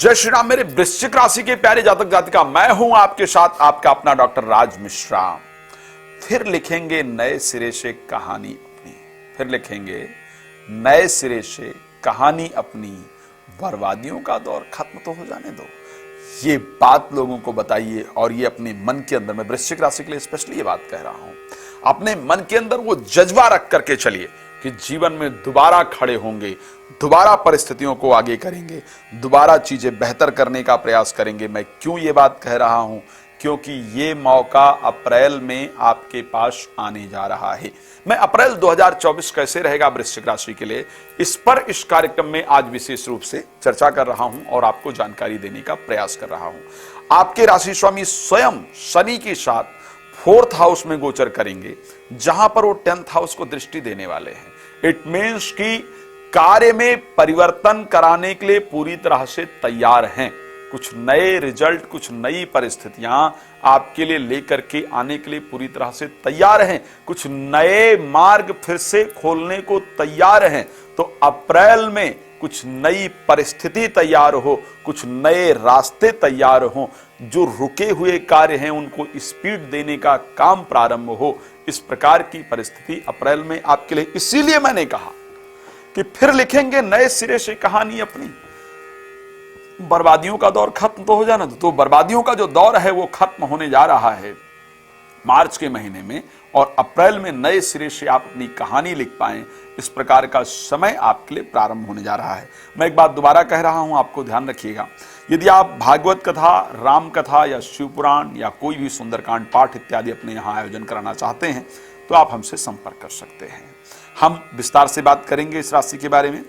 जय श्री राम। मेरे वृश्चिक राशि के प्यारे जातक जातिका, मैं हूं आपके साथ आपका अपना डॉक्टर राज मिश्रा। फिर लिखेंगे नए सिरे से कहानी अपनी, फिर लिखेंगे नए सिरे से कहानी अपनी। बर्बादियों का दौर खत्म तो हो जाने दो, ये बात लोगों को बताइए। और ये अपने मन के अंदर, मैं वृश्चिक राशि के लिए स्पेशली ये बात कह रहा हूं, अपने मन के अंदर वो जज्बा रख करके चलिए कि जीवन में दोबारा खड़े होंगे, दोबारा परिस्थितियों को आगे करेंगे, दोबारा चीजें बेहतर करने का प्रयास करेंगे। मैं क्यों ये बात कह रहा हूं? क्योंकि ये मौका अप्रैल में आपके पास आने जा रहा है। मैं अप्रैल 2024 कैसे रहेगा वृश्चिक राशि के लिए, इस पर इस कार्यक्रम में आज विशेष रूप से चर्चा कर रहा हूं और आपको जानकारी देने का प्रयास कर रहा हूं। आपके राशि स्वामी स्वयं शनि के साथ 4th हाउस में गोचर करेंगे, जहां पर वो 10th हाउस को दृष्टि देने वाले हैं। इट मीन्स कि कार्य में परिवर्तन कराने के लिए पूरी तरह से तैयार हैं। कुछ नए रिजल्ट, कुछ नई परिस्थितियां आपके लिए लेकर के आने के लिए पूरी तरह से तैयार हैं। कुछ नए मार्ग फिर से खोलने को तैयार हैं। तो अप्रैल में कुछ नई परिस्थिति तैयार हो, कुछ नए रास्ते तैयार हो, जो रुके हुए कार्य हैं उनको स्पीड देने का काम प्रारंभ हो। इस प्रकार की परिस्थिति अप्रैल में आपके लिए, इसीलिए मैंने कहा कि फिर लिखेंगे नए सिरे से कहानी अपनी। बर्बादियों का दौर खत्म तो हो जाना, तो बर्बादियों का जो दौर है वो खत्म होने जा रहा है मार्च के महीने में, और अप्रैल में नए सिरे से आप अपनी कहानी लिख पाएं, इस प्रकार का समय आपके लिए प्रारंभ होने जा रहा है। मैं एक बात दोबारा कह रहा हूं, आपको ध्यान रखिएगा। यदि आप भागवत कथा, राम कथा या शिव पुराण या कोई भी सुंदरकांड पाठ इत्यादि अपने यहां आयोजन कराना चाहते हैं तो आप हमसे संपर्क कर सकते हैं। हम विस्तार से बात करेंगे इस राशि के बारे में।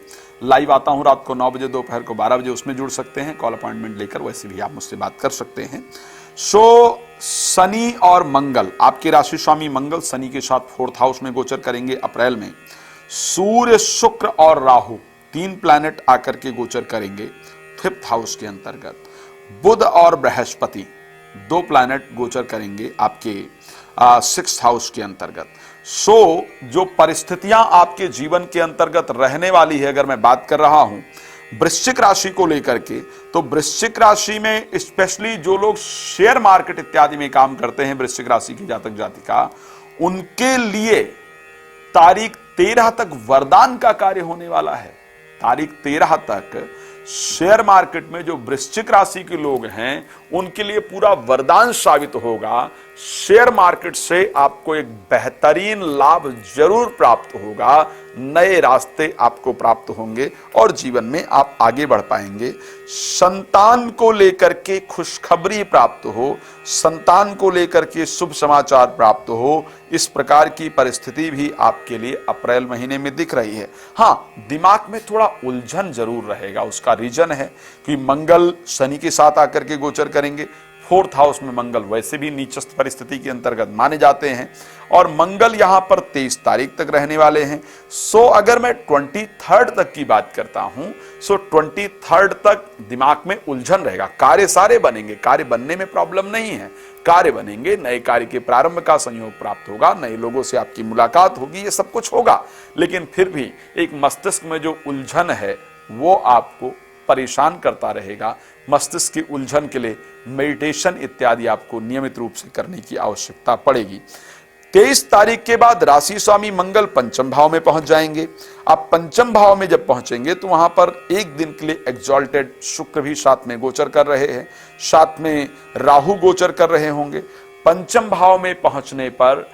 लाइव आता हूं रात को 9 बजे, दोपहर को 12 बजे, उसमें जुड़ सकते हैं कॉल अपॉइंटमेंट लेकर, वैसे भी आप मुझसे बात कर सकते हैं। शनि और मंगल, आपके राशि स्वामी मंगल शनि के साथ 4th हाउस में गोचर करेंगे अप्रैल में। सूर्य, शुक्र और राहु 3 प्लैनेट आकर के गोचर करेंगे 5th हाउस के अंतर्गत। बुध और बृहस्पति 2 प्लैनेट गोचर करेंगे आपके 6th हाउस के अंतर्गत। जो परिस्थितियां आपके जीवन के अंतर्गत रहने वाली है, अगर मैं बात कर रहा हूं वृश्चिक राशि को लेकर के, तो वृश्चिक राशि में स्पेशली जो लोग शेयर मार्केट इत्यादि में काम करते हैं, वृश्चिक राशि की जातक जातिका, उनके लिए तारीख 13 तक वरदान का कार्य होने वाला है। तारीख 13 तक शेयर मार्केट में जो वृश्चिक राशि के लोग हैं उनके लिए पूरा वरदान साबित होगा। शेयर मार्केट से आपको एक बेहतरीन लाभ जरूर प्राप्त होगा, नए रास्ते आपको प्राप्त होंगे और जीवन में आप आगे बढ़ पाएंगे। संतान को लेकर के खुशखबरी प्राप्त हो, संतान को लेकर के शुभ समाचार प्राप्त हो, इस प्रकार की परिस्थिति भी आपके लिए अप्रैल महीने में दिख रही है। हाँ, दिमाग में थोड़ा उलझन जरूर रहेगा। उसका रीजन है कि मंगल शनि के साथ आकर के गोचर करेंगे। 4th हाउस में मंगल वैसे भी नीचस्थ परिस्थिति के अंतर्गत माने जाते हैं, और मंगल यहां पर 23 तारीख तक रहने वाले हैं। अगर मैं 23 तक की बात करता हूं, 23 तक दिमाग में उलझन रहेगा। कार्य सारे बनेंगे, कार्य बनने में प्रॉब्लम नहीं है, कार्य बनेंगे, नए कार्य के प्रारंभ का संयोग प्राप्त होगा, नए लोगों से आपकी मुलाकात होगी, ये सब कुछ होगा। लेकिन फिर भी एक मस्तिष्क में जो उलझन है वो आपको परेशान करता रहेगा। मस्तिष्क की उलझन के लिए मेडिटेशन इत्यादि आपको नियमित रूप से करने की आवश्यकता पड़ेगी। 23 तारीख के बाद राशि स्वामी मंगल 5th भाव में पहुंच जाएंगे। अब 5th भाव में जब पहुंचेंगे तो वहां पर एक दिन के लिए एग्जॉल्टेड शुक्र भी साथ में गोचर कर रहे हैं, साथ में राहु गोचर कर रहे होंगे। 5th भाव में पहुंचने पर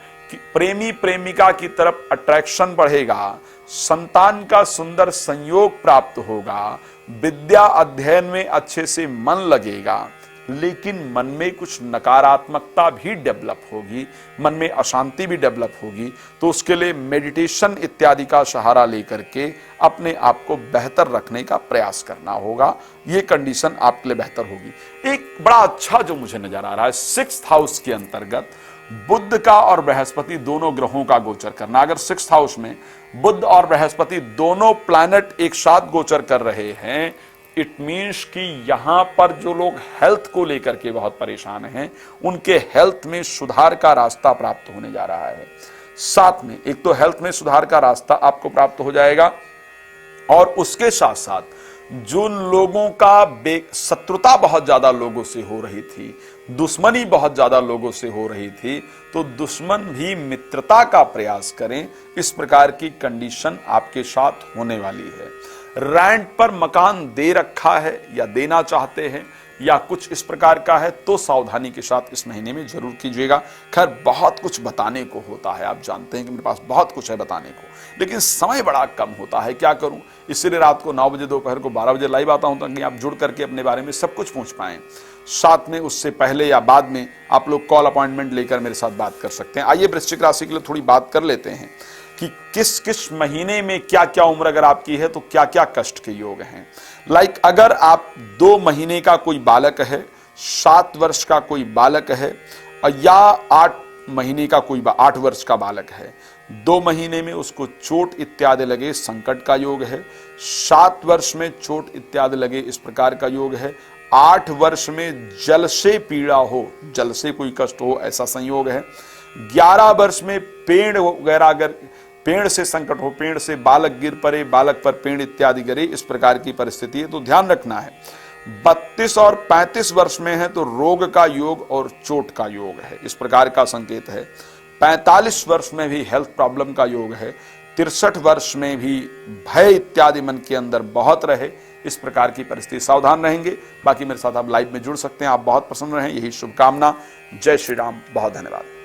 प्रेमी प्रेमिका की तरफ अट्रैक्शन बढ़ेगा, संतान का सुंदर संयोग प्राप्त होगा, विद्या अध्ययन में अच्छे से मन लगेगा, लेकिन मन में कुछ नकारात्मकता भी डेवलप होगी, मन में अशांति भी डेवलप होगी। तो उसके लिए मेडिटेशन इत्यादि का सहारा लेकर के अपने आप को बेहतर रखने का प्रयास करना होगा। ये कंडीशन आपके लिए बेहतर होगी। एक बड़ा अच्छा जो मुझे नजर आ रहा है 6th हाउस के अंतर्गत बुध का और बृहस्पति दोनों ग्रहों का गोचर करना। अगर 6th हाउस में बुध और बृहस्पति दोनों प्लैनेट एक साथ गोचर कर रहे हैं, इट मीन्स कि यहां पर जो लोग हेल्थ को लेकर के बहुत परेशान हैं, उनके हेल्थ में सुधार का रास्ता प्राप्त होने जा रहा है। साथ में एक तो हेल्थ में सुधार का रास्ता आपको प्राप्त हो जाएगा, और उसके साथ साथ जिन लोगों का शत्रुता बहुत ज्यादा लोगों से हो रही थी, दुश्मनी बहुत ज्यादा लोगों से हो रही थी, तो दुश्मन भी मित्रता का प्रयास करें, इस प्रकार की कंडीशन आपके साथ होने वाली है। रेंट पर मकान दे रखा है या देना चाहते हैं या कुछ इस प्रकार का है तो सावधानी के साथ इस महीने में जरूर कीजिएगा। खैर बहुत कुछ बताने को होता है, आप जानते हैं कि मेरे पास बहुत कुछ है बताने को, लेकिन समय बड़ा कम होता है, क्या करूं। इसलिए रात को 9 बजे, दोपहर को 12 बजे लाइव आता हूं ताकि आप जुड़ करके अपने बारे में सब कुछ पूछ पाएं। साथ में उससे पहले या बाद में आप लोग कॉल अपॉइंटमेंट लेकर मेरे साथ बात कर सकते हैं। आइए वृश्चिक राशि के लिए थोड़ी बात कर लेते हैं कि किस किस महीने में क्या क्या उम्र अगर आपकी है तो क्या क्या कष्ट के योग हैं। अगर आप 2 महीने का कोई बालक है, 7 वर्ष का कोई बालक है या 8 महीने का कोई 8 वर्ष का बालक है, 2 महीने में उसको चोट इत्यादि लगे, संकट का योग है। 7 वर्ष में चोट इत्यादि लगे, इस प्रकार का योग है। 8 वर्ष में जल से पीड़ा हो, जल से कोई कष्ट हो, ऐसा संयोग है। 11 वर्ष में पेड़ वगैरह, अगर पेड़ से संकट हो, पेड़ से बालक गिर पड़े, बालक पर पेड़ इत्यादि गिरे, इस प्रकार की परिस्थिति है तो ध्यान रखना है। 32 और 35 वर्ष में है तो रोग का योग और चोट का योग है, इस प्रकार का संकेत है। 45 वर्ष में भी हेल्थ प्रॉब्लम का योग है। 63 वर्ष में भी भय इत्यादि मन के अंदर बहुत रहे, इस प्रकार की परिस्थिति, सावधान रहेंगे। बाकी मेरे साथ आप लाइव में जुड़ सकते हैं। आप बहुत प्रसन्न रहें, यही शुभकामना। जय श्री राम, बहुत धन्यवाद।